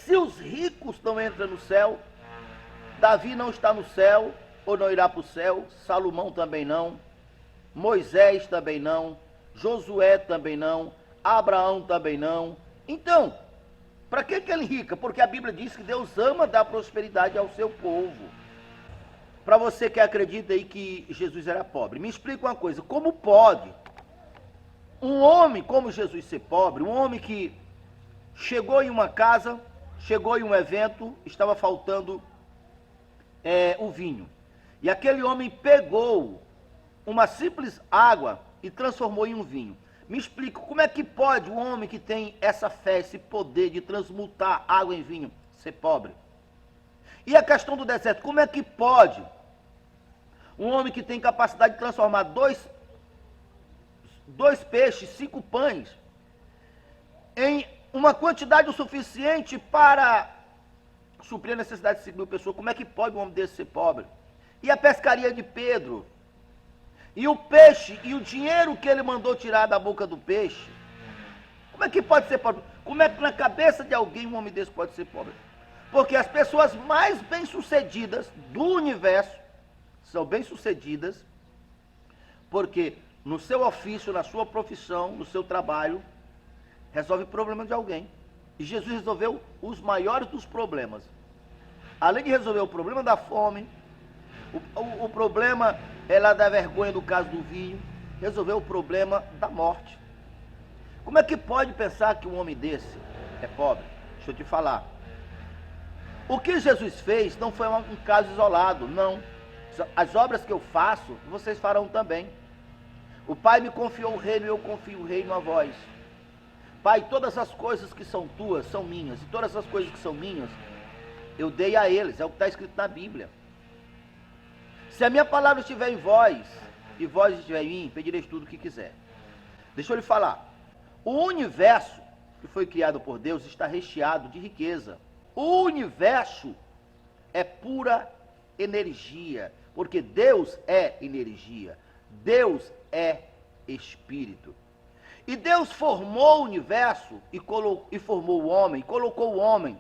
se os ricos não entram no céu, Davi não está no céu, ou não irá para o céu, Salomão também não, Moisés também não, Josué também não, Abraão também não. Então, para que ele rica? Porque a Bíblia diz que Deus ama dar prosperidade ao seu povo. Para você que acredita aí que Jesus era pobre, me explica uma coisa, como pode um homem como Jesus ser pobre, um homem que chegou em uma casa, chegou em um evento, estava faltando o vinho, e aquele homem pegou uma simples água e transformou em um vinho. Me explica, como é que pode um homem que tem essa fé, esse poder de transmutar água em vinho, ser pobre? E a questão do deserto, como é que pode um homem que tem capacidade de transformar dois peixes, 5 pães, em uma quantidade o suficiente para suprir a necessidade de 5.000 pessoas, como é que pode um homem desse ser pobre? E a pescaria de Pedro? E o peixe, e o dinheiro que ele mandou tirar da boca do peixe? Como é que pode ser pobre? Como é que na cabeça de alguém um homem desse pode ser pobre? Porque as pessoas mais bem-sucedidas do universo são bem-sucedidas porque no seu ofício, na sua profissão, no seu trabalho, resolve o problema de alguém. E Jesus resolveu os maiores dos problemas. Além de resolver o problema da fome, o problema lá da vergonha do caso do vinho, resolveu o problema da morte. Como é que pode pensar que um homem desse é pobre? Deixa eu te falar. O que Jesus fez não foi um caso isolado, não. As obras que eu faço, vocês farão também. O Pai me confiou o reino e eu confio o reino a vós. Pai, todas as coisas que são tuas são minhas, e todas as coisas que são minhas, eu dei a eles, é o que está escrito na Bíblia. Se a minha palavra estiver em vós, e vós estiver em mim, pedireis tudo o que quiser. Deixa eu lhe falar, o universo que foi criado por Deus está recheado de riqueza. O universo é pura energia, porque Deus é energia, Deus é espírito. E Deus formou o universo e formou o homem, colocou o homem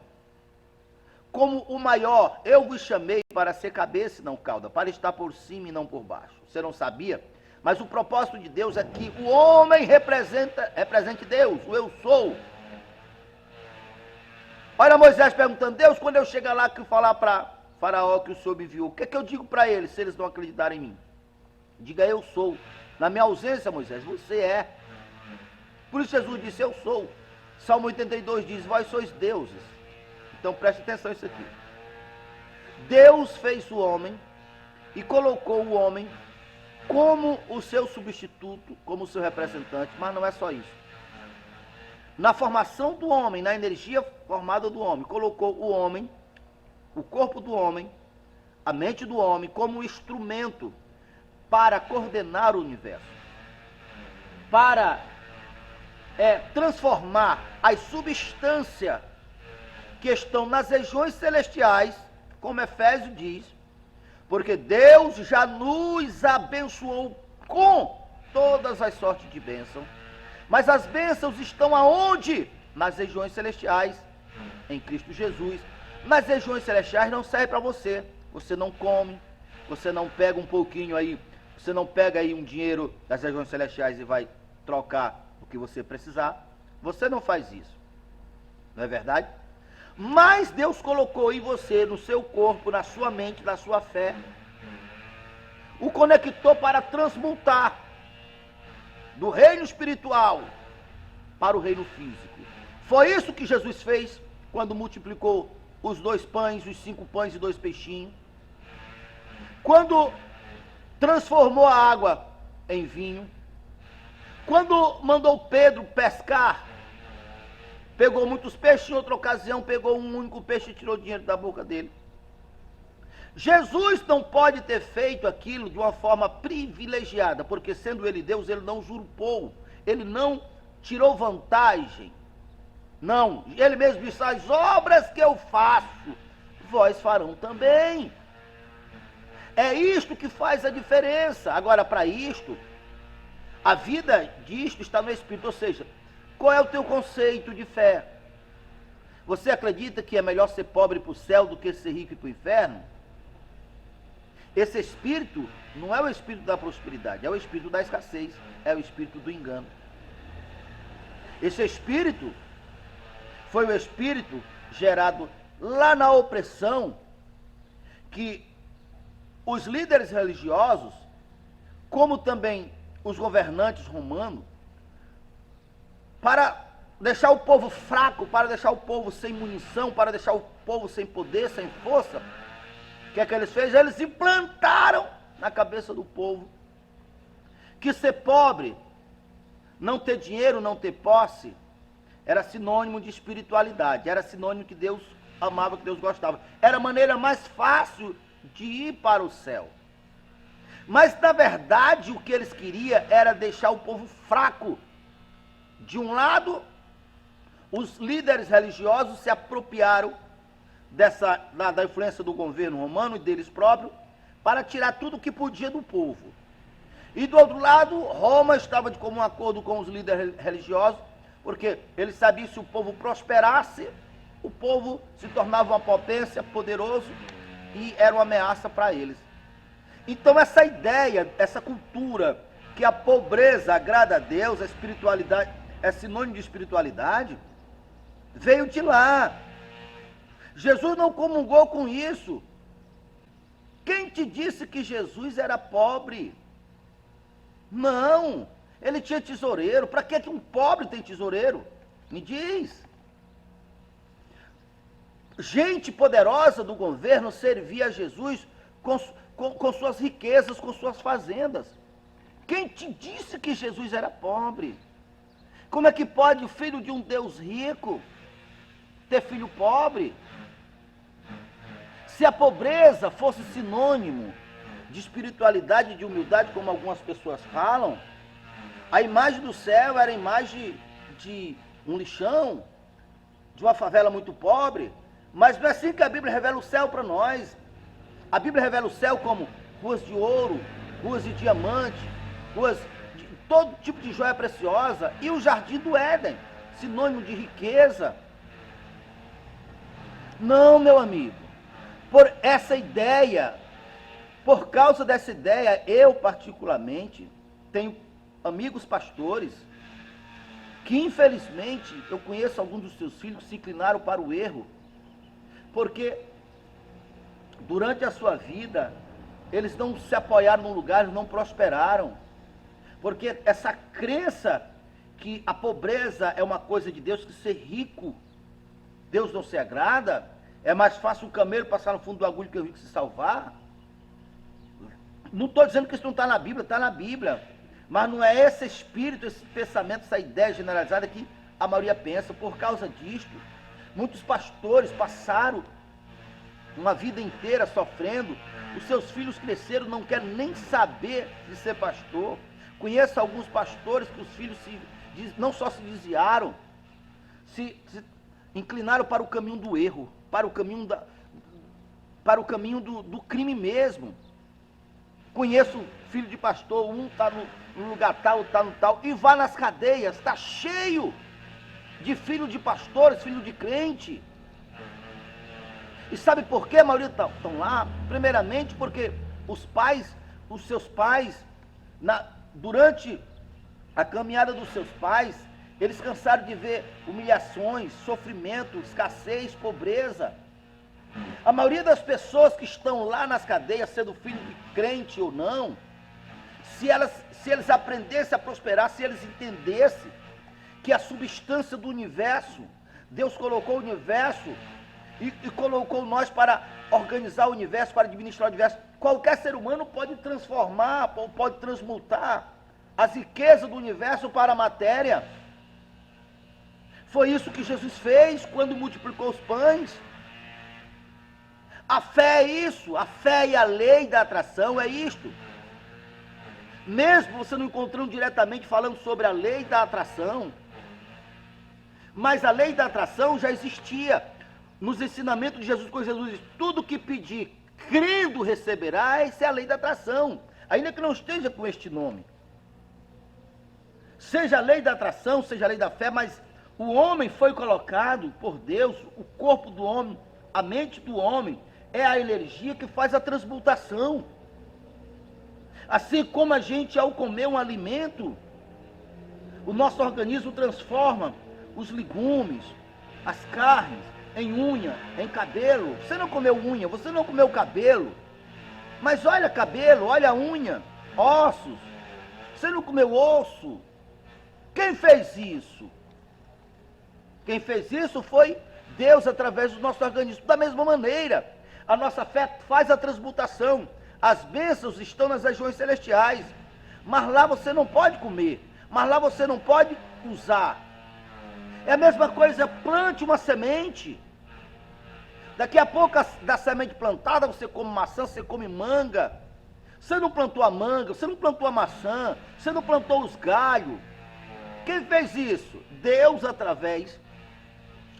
como o maior. Eu vos chamei para ser cabeça e não cauda, para estar por cima e não por baixo. Você não sabia? Mas o propósito de Deus é que o homem represente Deus, o eu sou. Olha Moisés perguntando, Deus, quando eu chegar lá que falar para Faraó que o Senhor me enviou, o que é que eu digo para eles se eles não acreditarem em mim? Diga, eu sou. Na minha ausência, Moisés, você é. Por isso Jesus disse, eu sou. Salmo 82 diz, vós sois deuses. Então preste atenção nisso aqui. Deus fez o homem e colocou o homem como o seu substituto, como o seu representante, mas não é só isso. Na formação do homem, na energia formada do homem, colocou o homem, o corpo do homem, a mente do homem, como um instrumento para coordenar o universo, para transformar as substâncias que estão nas regiões celestiais, como Efésios diz, porque Deus já nos abençoou com todas as sortes de bênção, mas as bênçãos estão aonde? Nas regiões celestiais, em Cristo Jesus. Nas regiões celestiais não serve para você, você não come, você não pega um pouquinho aí, você não pega aí um dinheiro das regiões celestiais e vai trocar o que você precisar, você não faz isso, não é verdade? Mas Deus colocou em você, no seu corpo, na sua mente, na sua fé, o conectou para transmutar do reino espiritual para o reino físico. Foi isso que Jesus fez quando multiplicou os 2 pães, os 5 pães e 2 peixinhos. Quando transformou a água em vinho. Quando mandou Pedro pescar, pegou muitos peixes, em outra ocasião pegou um único peixe e tirou dinheiro da boca dele. Jesus não pode ter feito aquilo de uma forma privilegiada, porque sendo ele Deus, ele não usurpou, ele não tirou vantagem. Não, ele mesmo disse, as obras que eu faço, vós farão também. É isto que faz a diferença. Agora, para isto, a vida disto está no Espírito, ou seja, qual é o teu conceito de fé? Você acredita que é melhor ser pobre para o céu do que ser rico para o inferno? Esse espírito não é o espírito da prosperidade, é o espírito da escassez, é o espírito do engano. Esse espírito foi o espírito gerado lá na opressão, que os líderes religiosos, como também os governantes romanos, para deixar o povo fraco, para deixar o povo sem munição, para deixar o povo sem poder, sem força, o que é que eles fez? Eles implantaram na cabeça do povo que ser pobre, não ter dinheiro, não ter posse, era sinônimo de espiritualidade, era sinônimo que Deus amava, que Deus gostava. Era a maneira mais fácil de ir para o céu. Mas, na verdade, o que eles queriam era deixar o povo fraco. De um lado, os líderes religiosos se apropriaram da influência do governo romano e deles próprios, para tirar tudo o que podia do povo. E do outro lado, Roma estava de comum acordo com os líderes religiosos, porque eles sabiam que se o povo prosperasse, o povo se tornava uma potência, poderoso, e era uma ameaça para eles. Então essa ideia, essa cultura, que a pobreza agrada a Deus, a espiritualidade é sinônimo de espiritualidade, veio de lá. Jesus não comungou com isso. Quem te disse que Jesus era pobre? Não, ele tinha tesoureiro. Para que um pobre tem tesoureiro? Me diz. Gente poderosa do governo servia a Jesus com suas riquezas, com suas fazendas. Quem te disse que Jesus era pobre? Como é que pode o filho de um Deus rico ter filho pobre? Se a pobreza fosse sinônimo de espiritualidade e de humildade, como algumas pessoas falam, a imagem do céu era a imagem de um lixão, de uma favela muito pobre. Mas não é assim que a Bíblia revela o céu para nós. A Bíblia revela o céu como ruas de ouro, ruas de diamante, ruas de todo tipo de joia preciosa, e o jardim do Éden, sinônimo de riqueza. Não, meu amigo. Por essa ideia, por causa dessa ideia, eu particularmente tenho amigos pastores que infelizmente eu conheço alguns dos seus filhos que se inclinaram para o erro, porque durante a sua vida eles não se apoiaram num lugar, eles não prosperaram, porque essa crença que a pobreza é uma coisa de Deus, que ser rico Deus não se agrada, é mais fácil o camelo passar no fundo do agulho que o rico se salvar. Não estou dizendo que isso não está na Bíblia, está na Bíblia. Mas não é esse espírito, esse pensamento, essa ideia generalizada que a maioria pensa. Por causa disto, muitos pastores passaram uma vida inteira sofrendo. Os seus filhos cresceram, não querem nem saber de ser pastor. Conheço alguns pastores que os filhos não só se desviaram, se inclinaram para o caminho do erro, para o caminho do crime mesmo. Conheço filho de pastor, um está no lugar tal, está no tal, e vai nas cadeias, está cheio de filho de pastores, filho de crente. E sabe por que a maioria estão lá? Primeiramente porque os seus pais, durante a caminhada dos seus pais, eles cansaram de ver humilhações, sofrimento, escassez, pobreza. A maioria das pessoas que estão lá nas cadeias, sendo filho de crente ou não, se eles aprendessem a prosperar, se eles entendessem que a substância do universo, Deus colocou o universo e colocou nós para organizar o universo, para administrar o universo. Qualquer ser humano pode transformar, pode transmutar as riquezas do universo para a matéria. Foi isso que Jesus fez quando multiplicou os pães. A fé é isso, a fé e a lei da atração é isto. Mesmo você não encontrando diretamente falando sobre a lei da atração, mas a lei da atração já existia nos ensinamentos de Jesus, quando Jesus diz, tudo que pedir, crendo receberá, essa é a lei da atração, ainda que não esteja com este nome. Seja a lei da atração, seja a lei da fé, mas O homem foi colocado por Deus, o corpo do homem, a mente do homem, é a energia que faz a transmutação. Assim como a gente, ao comer um alimento, o nosso organismo transforma os legumes, as carnes, em unha, em cabelo. Você não comeu unha, você não comeu cabelo. Mas olha cabelo, olha unha, ossos. Você não comeu osso. Quem fez isso? Quem fez isso foi Deus através do nosso organismo. Da mesma maneira, a nossa fé faz a transmutação. As bênçãos estão nas regiões celestiais. Mas lá você não pode comer. Mas lá você não pode usar. É a mesma coisa, plante uma semente. Daqui a pouco, da semente plantada, você come maçã, você come manga. Você não plantou a manga, você não plantou a maçã, você não plantou os galhos. Quem fez isso? Deus, através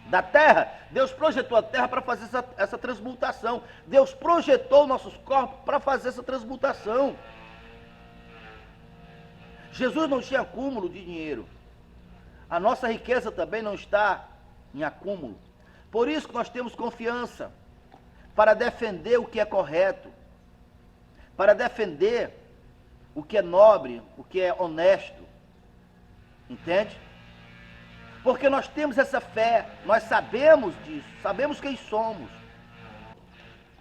da terra. Deus projetou a terra para fazer essa transmutação. Deus projetou nossos corpos para fazer essa transmutação. Jesus não tinha acúmulo de dinheiro. A nossa riqueza também não está em acúmulo. Por isso que nós temos confiança para defender o que é correto, para defender o que é nobre, o que é honesto. Entende? Porque nós temos essa fé, nós sabemos disso, sabemos quem somos.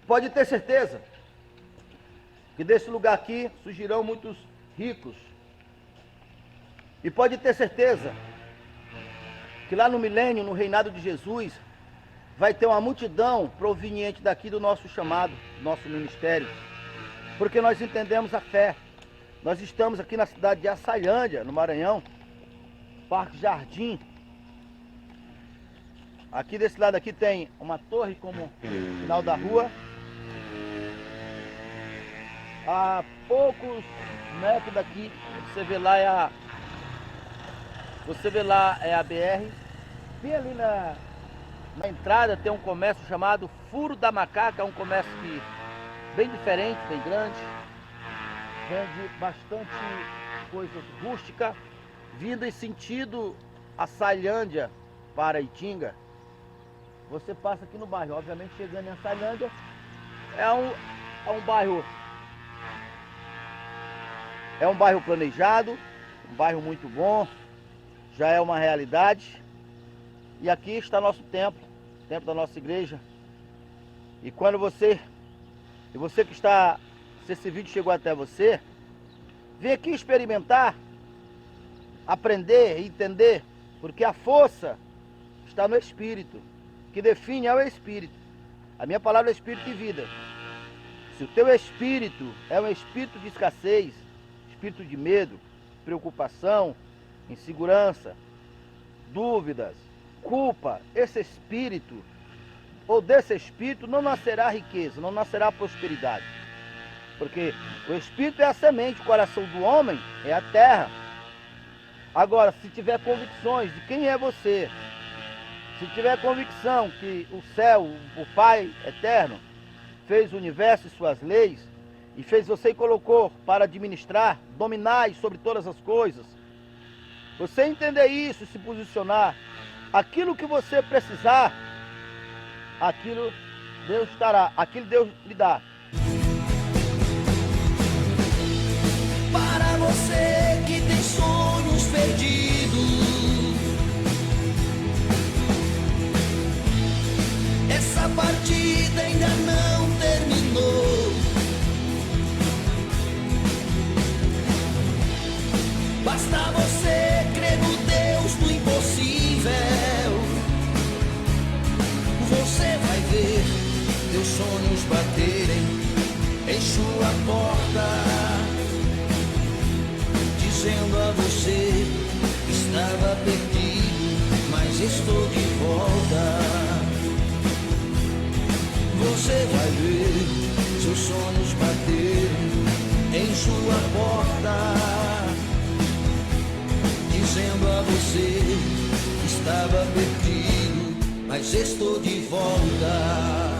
Pode ter certeza que desse lugar aqui surgirão muitos ricos. E pode ter certeza que lá no milênio, no reinado de Jesus, vai ter uma multidão proveniente daqui do nosso chamado, nosso ministério. Porque nós entendemos a fé. Nós estamos aqui na cidade de Açailândia, no Maranhão, Parque Jardim. Aqui desse lado aqui tem uma torre como final da rua. A poucos metros daqui, você vê lá é a BR. Bem ali na entrada tem um comércio chamado Furo da Macaca, um comércio bem diferente, bem grande. Vende bastante coisas rústicas, vindo em sentido Açailândia para Itinga. Você passa aqui no bairro, obviamente chegando em Açailândia, é um bairro planejado, um bairro muito bom, já é uma realidade. E aqui está nosso templo, o templo da nossa igreja. E quando você que está, se esse vídeo chegou até você, vem aqui experimentar, aprender, entender, porque a força está no Espírito, que define é o Espírito. A minha palavra é Espírito e vida. Se o teu espírito é um espírito de escassez, espírito de medo, preocupação, insegurança, dúvidas, culpa, esse espírito, ou desse espírito não nascerá riqueza, não nascerá prosperidade. Porque o espírito é a semente, o coração do homem é a terra. Agora, se tiver convicções de quem é você, se tiver convicção que o céu, o Pai eterno, fez o universo e suas leis, e fez você e colocou para administrar, dominar sobre todas as coisas, você entender isso e se posicionar, aquilo que você precisar, aquilo Deus estará, aquilo Deus lhe dá. Para você que tem sonhos perdidos, essa partida ainda não terminou. Basta você crer no Deus do impossível. Você vai ver teus sonhos baterem em sua porta, dizendo a você: estava perdido, mas estou de volta. Você vai ver seus sonhos baterem em sua porta, dizendo a você: estava perdido, mas estou de volta.